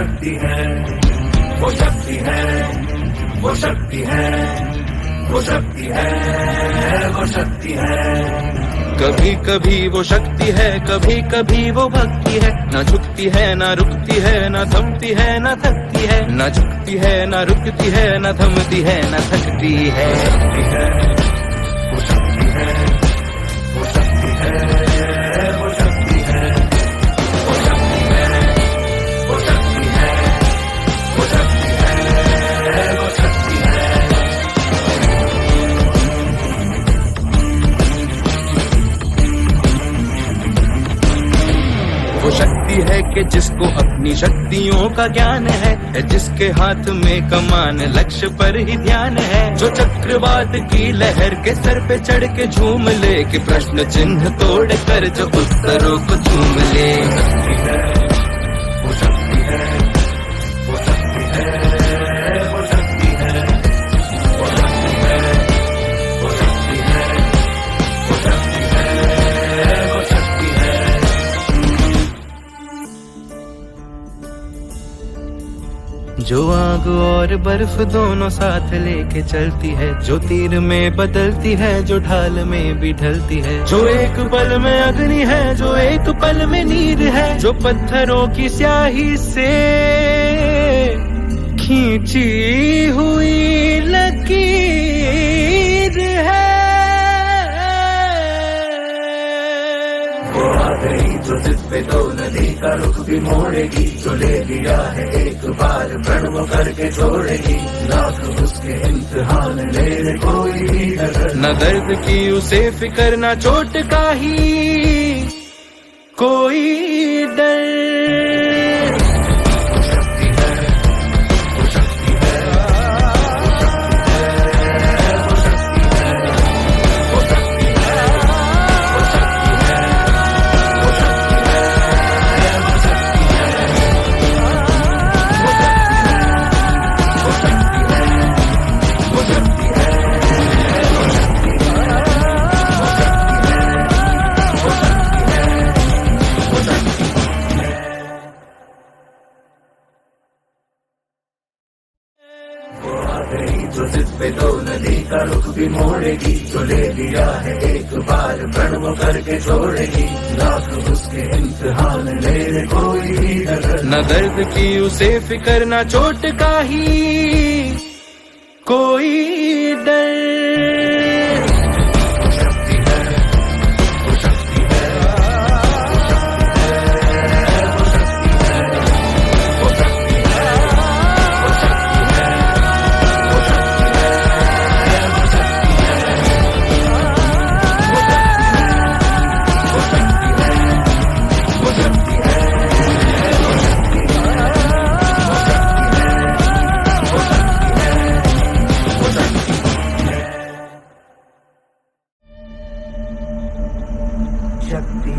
शक्ति है, वो शक्ति है, वो शक्ति है, वो शक्ति है, वो शक्ति है। कभी कभी वो शक्ति है, कभी कभी वो भक्ति है। न झुकती है न रुकती है, न थमती है न थकती है। न झुकती है न रुकती है, न थमती है न थकती है। वो शक्ति है, वो शक्ति है, वो शक्ति है, वो शक्ति है, वो शक्ति है, वो शक्ति है, वो शक्ति है। वो शक्ति है कि जिसको अपनी शक्तियों का ज्ञान है, जिसके हाथ में कमान लक्ष्य पर ही ध्यान है। जो चक्रवात की लहर के सर पे चढ़ के झूम ले, कि प्रश्न चिन्ह तोड़ कर जो उत्तरों को झूम ले। वो शक्ति है, वो शक्ति है, वो शक्ति है, वो शक्ति है, वो शक्ति है, वो शक्ति है, वो शक्ति है। जो आग और बर्फ दोनों साथ लेके चलती है, जो तीर में बदलती है, जो ढाल में भी ढलती है। जो एक पल में अग्नि है, जो एक पल में नीर है। जो पत्थरों की स्याही से खींची हुई लकीर है। वो आ गई जो जिस पे तो नदी का रुख भी मोड़ेगी, जो ले लिया है एक बार प्रण वो करके छोड़ेगी। लाख उसके इम्तिहान ले कोई भी डर न दर्द की उसे फिकर, न चोट का ही कोई डर। वो शक्ति है, वो शक्ति है, वो शक्ति है, वो शक्ति है, वो शक्ति है, वो शक्ति है, वो शक्ति है, वो शक्ति है, वो शक्ति है, वो शक्ति है, वो शक्ति है, वो शक्ति है, वो शक्ति है। वो आ गई जो जिस पे तो नदी का रुख भी मोड़ेगी, जो ले लिया है एक बार प्रण वो करके छोड़ेगी। लाख उसके इम्तिहान ले कोई भी डर न दर्द की उसे फिकर, न चोट का ही कोई डर। वो शक्ति है, वो शक्ति है, वो शक्ति है, वो शक्ति है, वो शक्ति है, वो शक्ति है, वो शक्ति है, वो शक्ति है, वो शक्ति है, वो शक्ति है, वो शक्ति है, वो शक्ति है, वो शक्ति है। शक्ति